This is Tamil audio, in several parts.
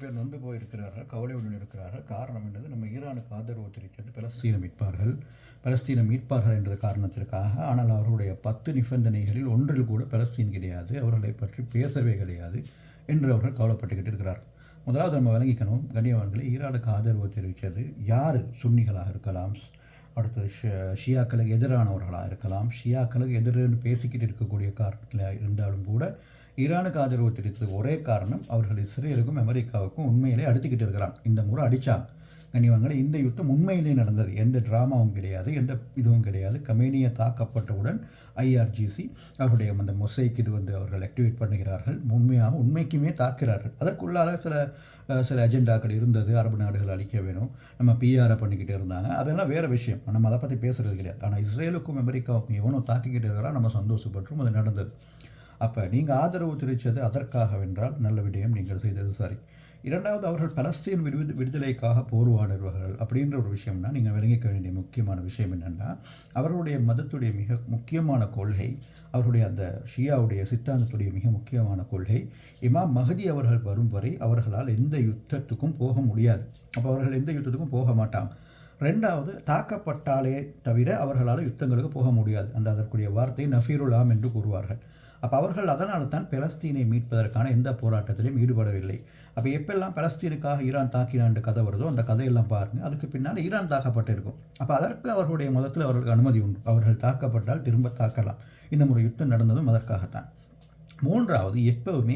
பேர் நொந்து போயிருக்கிறார்கள், கவலையுடன் இருக்கிறார்கள். காரணம் என்னது? நம்ம ஈரானுக்கு ஆதரவு தெரிவிக்கிறது பலஸ்தீனை மீட்பார்கள் என்ற காரணத்திற்காக. ஆனால் அவர்களுடைய 10 நிபந்தனைகளில் ஒன்றில் கூட பலஸ்தீன் கிடையாது, அவர்களை பற்றி பேசவே கிடையாது என்று அவர்கள் கவலைப்பட்டுக்கிட்டு இருக்கிறார். முதலாவது நம்ம விளங்கிக்கணும், கண்ணியவான்களை, ஈரானுக்கு ஆதரவு தெரிவிக்கிறது யார்? சுன்னிகளாக இருக்கலாம், அடுத்தது ஷியாக்களுக்கு எதிரானவர்களாக இருக்கலாம், ஷியாக்களுக்கு எதிர்ன்னு பேசிக்கிட்டு இருக்கக்கூடிய காரணத்தில் இருந்தாலும் கூட ஈரானுக்கு ஆதரவு தெரிவித்ததுக்கு ஒரே காரணம், அவர்கள் இஸ்ரேலுக்கும் அமெரிக்காவுக்கும் உண்மையிலே அடித்துக்கிட்டு இருக்கிறாங்க. இந்த முறை அடித்தாங்க. கண்ணியவான்களை, இந்த யுத்தம் உண்மையிலே நடந்தது, எந்த ட்ராமாவும் கிடையாது, எந்த இதுவும் கிடையாது. கமேனியை தாக்கப்பட்டவுடன் IRGC அவருடைய அந்த மொசைக் அவர்கள் ஆக்டிவேட் பண்ணுகிறார்கள். உண்மைக்குமே தாக்கிறார்கள். அதற்குள்ளார சில அஜெண்டாக்கள் இருந்தது. அரபு நாடுகள் அழிக்க வேணும், நம்ம PR பண்ணிக்கிட்டு இருந்தாங்க. அதெல்லாம் வேறு விஷயம், நம்ம அதை பற்றி பேசுகிறது கிடையாது. ஆனால் இஸ்ரேலுக்கும் அமெரிக்காவுக்கும் எவனோ தாக்கிக்கிட்டு இருக்கிறான், நம்ம சந்தோஷப்பட்டும் அது நடந்தது. அப்போ நீங்கள் ஆதரவு தெரிவித்தது அதற்காகவென்றால் நல்ல விடயம், நீங்கள் செய்தது சரி. இரண்டாவது, அவர்கள் பலஸ்தீன் விடுதலைக்காக போர்வாடுவார்கள் அப்படின்ற ஒரு விஷயம்னா நீங்கள் விளங்கிக்க வேண்டிய முக்கியமான விஷயம் என்னென்னா, அவர்களுடைய மதத்துடைய மிக முக்கியமான கொள்கை, அவருடைய அந்த ஷியாவுடைய சித்தாந்தத்துடைய மிக முக்கியமான கொள்கை, இமாம் மஹதி அவர்கள் வரும் வரை அவர்களால் எந்த யுத்தத்துக்கும் போக முடியாது. அப்போ அவர்கள் எந்த யுத்தத்துக்கும் போக மாட்டாங்க. ரெண்டாவது, தாக்கப்பட்டாலே தவிர அவர்களால் யுத்தங்களுக்கு போக முடியாது. அதற்குரிய வார்த்தை நஃபீருலாம் என்று கூறுவார்கள். அப்போ அவர்கள் அதனால தான் பலஸ்தீனை மீட்பதற்கான எந்த போராட்டத்திலையும் ஈடுபடவில்லை. அப்போ எப்பெல்லாம் பலஸ்தீனுக்காக ஈரான் தாக்கினான் கதை வருதோ அந்த கதையெல்லாம் பாருங்கள், அதுக்கு பின்னால் ஈரான் தாக்கப்பட்டிருக்கும். அப்போ அதற்கு அவர்களுடைய மதத்தில் அவர்களுக்கு அனுமதி உண்டு, அவர்கள் தாக்கப்பட்டால் திரும்ப தாக்கலாம். இந்த முறை யுத்தம் நடந்ததும் அதற்காகத்தான். மூன்றாவது, எப்போவுமே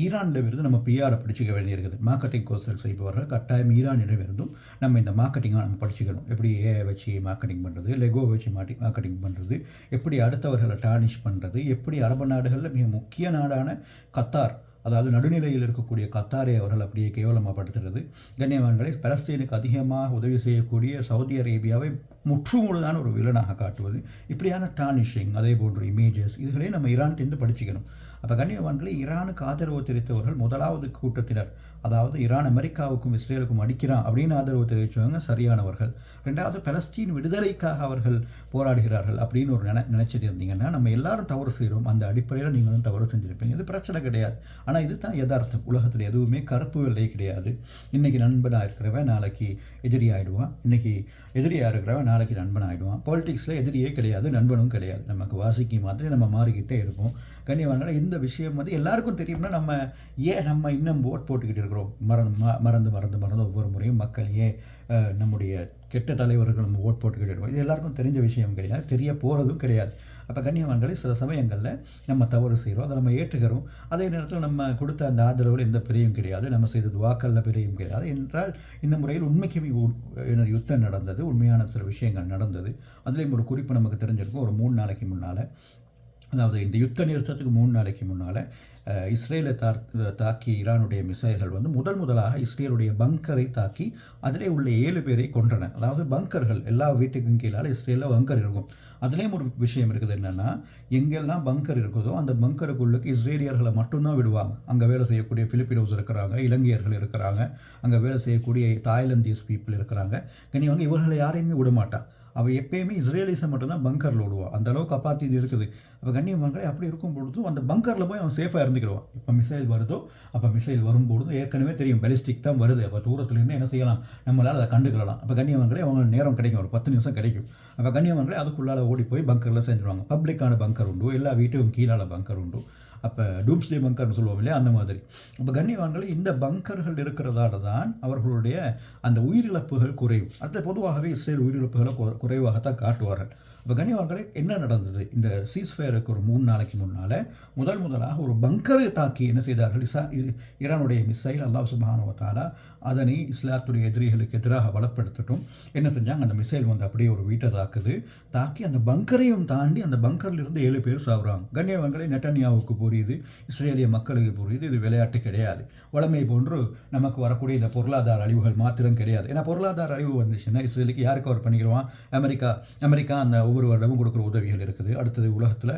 ஈரானிடமிருந்து நம்ம PR படிச்சுக்க வேண்டியிருக்குது. மார்க்கெட்டிங் கோர்ஸ்கள் செய்பவர்கள் கட்டாயம் ஈரானிடமிருந்தும் நம்ம இந்த மார்க்கெட்டிங்காக நம்ம படிச்சுக்கணும். எப்படி AI வச்சு மார்க்கெட்டிங் பண்ணுறது, லெகோ வச்சு மார்க்கெட்டிங் பண்ணுறது, எப்படி அடுத்தவர்களை டானிஷ் பண்ணுறது, எப்படி அரபு நாடுகளில் மிக முக்கிய நாடான கத்தார், அதாவது நடுநிலையில் இருக்கக்கூடிய கத்தாரை அவர்கள் அப்படியே கேவலமாகப்படுத்துறது. கண்ணியவான்களை, பலஸ்தீனுக்கு அதிகமாக உதவி செய்யக்கூடிய சவுதி அரேபியாவை முற்றுமுழுதான ஒரு வில்லனாக காட்டுவது, இப்படியான டானிஷிங், அதே போன்ற இமேஜஸ், இதுகளே நம்ம ஈரான்கிட்ட படிச்சுக்கணும். அப்போ கண்ணியவான்களை, ஈரானுக்கு ஆதரவு தெரிவித்தவர்கள் முதலாவது கூட்டத்தினர், அதாவது ஈரான் அமெரிக்காவுக்கும் இஸ்ரேலுக்கும் அடிக்கிறான் அப்படின்னு ஆதரவு தெரிவித்தவங்க சரியானவர்கள். ரெண்டாவது, பலஸ்தீன் விடுதலைக்காக அவர்கள் போராடுகிறார்கள் அப்படின்னு ஒரு நினைச்சிட்டு இருந்தீங்கன்னா நம்ம எல்லாரும் தவறு செய்கிறோம். அந்த அடிப்படையில் நீங்களும் தவறு செஞ்சுருப்பீங்க. இது பிரச்சனை கிடையாது. ஆனால் இது தான் யதார்த்தம். உலகத்தில் எதுவுமே கருப்பு வெள்ளை கிடையாது. இன்றைக்கி நண்பனாக இருக்கிறவன் நாளைக்கு எதிரி ஆகிடுவான், இன்றைக்கி எதிரியாக இருக்கிறவன் நாளைக்கு நண்பன் ஆகிடுவான். பாலிடிக்ஸில் எதிரியே கிடையாது, நண்பனும் கிடையாது. நமக்கு வாசிக்கு மாதிரி நம்ம மாறிக்கிட்டே இருப்போம். கண்ணியவான்களை, இந்த விஷயம் எல்லாருக்கும் தெரியும்னா நம்ம இன்னும் ஓட் போட்டுக்கிட்டு இருக்கிறோம். மறந்து ஒவ்வொரு முறையும் மக்கள் நம்முடைய கெட்ட தலைவர்கள் நம்ம ஓட் போட்டுக்கிட்டு இருக்கோம். இது எல்லாருக்கும் தெரிஞ்ச விஷயம் கிடையாது, தெரிய போகிறதும் கிடையாது. அப்போ கண்ணியவான்களை, சில சமயங்களில் நம்ம தவறு செய்கிறோம், அதை நம்ம ஏற்றுக்கிறோம். அதே நேரத்தில் நம்ம கொடுத்த அந்த ஆதரவில் எந்த பிரியும் கிடையாது, நம்ம செய்தது வாக்களில் பிரியும் கிடையாது என்றால் இந்த முறையில் உண்மைக்குமே யுத்தம் நடந்தது, உண்மையான சில விஷயங்கள் நடந்தது. அதுலேயும் ஒரு குறிப்பு நமக்கு தெரிஞ்சிருக்கும். ஒரு 3 நாளைக்கு முன்னால், அதாவது இந்த யுத்த நிறுத்தத்துக்கு 3 நாளைக்கு முன்னால் இஸ்ரேலை தாக்கி ஈரானுடைய மிசைல்கள் முதலாக இஸ்ரேலுடைய பங்கரை தாக்கி அதிலே உள்ள 7 பேரை கொன்றன. அதாவது பங்கர்கள், எல்லா வீட்டுக்கும் கீழால் இஸ்ரேலில் பங்கர் இருக்கும். அதுலேயும் ஒரு விஷயம் இருக்குது, என்னென்னா எங்கெல்லாம் பங்கர் இருக்குதோ அந்த பங்கருக்குள்ளுக்கு இஸ்ரேலியர்களை மட்டும்தான் விடுவாங்க. அங்கே வேலை செய்யக்கூடிய பிலிப்பினோஸ் இருக்கிறாங்க, இலங்கையர்கள் இருக்கிறாங்க, அங்கே வேலை செய்யக்கூடிய தாய்லாந்தீஸ் பீப்புள் இருக்கிறாங்க. கனிவாங்க, இவர்களை யாரையுமே விடமாட்டான். அவள் எப்பயுமே இஸ்ரேலிஸை மட்டும்தான் பங்கரில் விடுவான். அந்த அளவுக்கு அப்பாத்தி இருக்குது. அப்போ கண்ணியவான்களே, அப்படி இருக்கும் பொழுது அந்த பங்கரில் போய் அவன் சேஃபாக இருந்துக்கிடுவான். இப்போ மிசைல் வருதோ, அப்போ மிசைல் வரும்பொழுது ஏற்கனவே தெரியும் பெலிஸ்டிக் தான் வருது, அப்போ தூரத்துலேருந்து என்ன செய்யலாம், நம்மளால் அதை கண்டுக்கலாம். அப்போ கண்ணியவான்களே, அவங்க நேரம் கிடைக்கும், ஒரு 10 நிமிஷம் கிடைக்கும். அப்போ கண்ணியவான்களே, அதுக்குள்ளால் ஓடி போய் பங்கரில் செஞ்சுருவாங்க. பப்ளிக்கான பங்கர் உண்டு, எல்லா வீட்டுக்கும் கீழால் பங்கர் உண்டு. அப்போ டூம்ஸ்டே பங்கர்னு சொல்லுவோம் இல்லையா, அந்த மாதிரி. அப்போ கண்ணியவான்கள், இந்த பங்கர்கள் இருக்கிறதால தான் அவர்களுடைய அந்த உயிரிழப்புகள் குறையும். அது பொதுவாகவே இஸ்ரேல் உயிரிழப்புகளை குறைவாகத்தான் காட்டுவார்கள். இப்போ கண்ணியவான்களே, என்ன நடந்தது? இந்த சீஸ்ஃபயருக்கு ஒரு 3 நாளைக்கு முன்னால் முதலாக ஒரு பங்கரை தாக்கி என்ன செய்தார்கள்? ஈரானுடைய மிசைல், அல்லாஹ் சுப்ஹானஹு வ தஆலா அதனை இஸ்லாத்துடைய எதிரிகளுக்கு எதிராக பலப்படுத்தட்டும். என்ன செஞ்சாங்க? அந்த மிசைல் அப்படியே ஒரு வீட்டை தாக்கி அந்த பங்கரையும் தாண்டி அந்த பங்கரில் இருந்து 7 பேர் சாகுறாங்க. கண்ணியவான்களை, நெட்டன்யாவுக்கு புரியுது, இஸ்ரேலிய மக்களுக்கு புரியுது, இது விளையாட்டு கிடையாது. வளமை போன்று நமக்கு வரக்கூடிய இந்த பொருளாதார அழிவுகள் மாத்திரம் கிடையாது. ஏன்னா பொருளாதார அழிவு வந்துச்சுன்னா இஸ்ரேலுக்கு யாருக்கு அவர் பண்ணிடுவான்? அமெரிக்கா அந்த ஒவ்வொரு வருடமும் கொடுக்குற உதவிகள் இருக்குது. அடுத்தது உலகத்தில்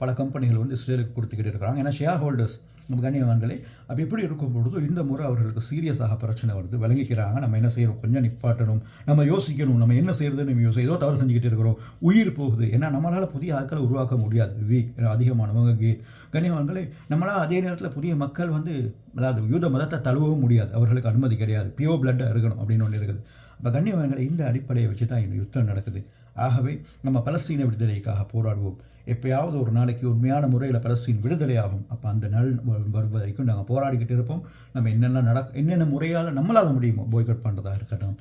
பல கம்பெனிகள் வந்து இஸ்ரேலுக்கு கொடுத்துக்கிட்டு இருக்கிறாங்க. ஏன்னா ஷேர் ஹோல்டர்ஸ் நம்ம கண்ணியவான்களே. அப்போ எப்படி இருக்கும் பொழுது இந்த முறை அவர்களுக்கு சீரியஸாக பிரச்சனை வருது, விளங்கிக்கிறாங்க. நம்ம என்ன செய்கிறோம், கொஞ்சம் நிப்பாட்டணும், நம்ம யோசிக்கணும், நம்ம என்ன செய்யறதுன்னு நம்ம ஏதோ தவறு செஞ்சுக்கிட்டு இருக்கிறோம், உயிர் போகுது. ஏன்னா நம்மளால் புதிய ஆட்களை உருவாக்க முடியாது, வீக் அதிகமானவங்க கண்ணியவான்களே. நம்மளால் அதே நேரத்தில் புதிய மக்கள் வந்து அதாவது யூத மதத்தை தழுவவும் முடியாது, அவர்களுக்கு அனுமதி கிடையாது, பியோர் பிளட்டாக இருக்கணும் அப்படின்னு ஒன்று இருக்குது. அப்போ கண்ணியவான்களை இந்த அடிப்படையை வச்சு தான் இந்த யுத்தம் நடக்குது. ஆகவே நம்ம பலஸ்தீன விடுதலைக்காக போராடுவோம். எப்பயாவது ஒரு நாளைக்கு உண்மையான முறையில் பலஸ்தீன் விடுதலையாகும். அப்போ அந்த நாள் வரைக்கும் நாங்கள் போராடிக்கிட்டு இருப்போம். நம்ம என்னென்ன முறையால் நம்மளால் முடியுமோ பாய்காட் பண்ணுறதா இருக்கட்டும்,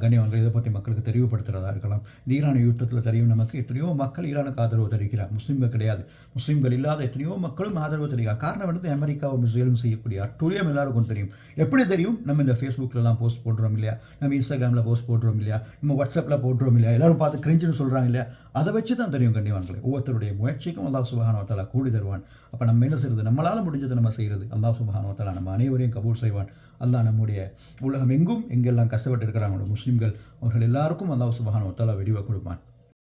கண்ணியவான்கள் இதை பற்றி மக்களுக்கு தெளிவுபடுத்துகிறதா இருக்கலாம். இந்த ஈரான் யுத்தத்தில் தெரியும் நமக்கு எத்தனையோ மக்கள் ஈரானுக்கு ஆதரவு தெரிவிக்கிறார். முஸ்லீம்கள் கிடையாது, முஸ்லீம்கள் இல்லாத எத்தனையோ மக்களும் ஆதரவு தெரிவிக்கிறார். காரணம் வந்து அமெரிக்காவும் இஸ்ரேலும் செய்யக்கூடிய அட்டுழியம் எல்லாருக்கும் தெரியும். எப்படி தெரியும்? நம்ம இந்த ஃபேஸ்புக்கிலலாம் போஸ்ட் போடுறோம் இல்லையா, நம்ம இன்ஸ்டாகிராமில் போஸ்ட் போடுறோம் இல்லையா, நம்ம வாட்ஸ்அப்பில் போடுறோம் இல்லையா, எல்லாரும் பார்த்து கிரிஞ்சுன்னு சொல்கிறாங்க இல்லையா, அதை வச்சு தான் தெரியும் கண்ணியவான்களே. ஒவ்வொருத்தருடைய முயற்சிக்கும் அல்லாஹ் சுப்ஹானஹு வ தஆலா கூலி தருவான். அப்போ நம்ம என்ன செய்கிறது, நம்மளால் முடிஞ்சதை நம்ம செய்கிறது. அல்லாஹ் சுப்ஹானஹு வ தஆலா நம்ம அனைவரையும் கபூல் செய்வான். அல்லாஹ் நம்முடைய உலகம் எங்கெல்லாம் கஷ்டப்பட்டு இருக்கிறாங்களோ முஸ்லீம்கள் அவர்கள் எல்லாருக்கும் அல்லாஹ் சுப்ஹானஹு வ தஆலா வெடிவை கொடுப்பான்.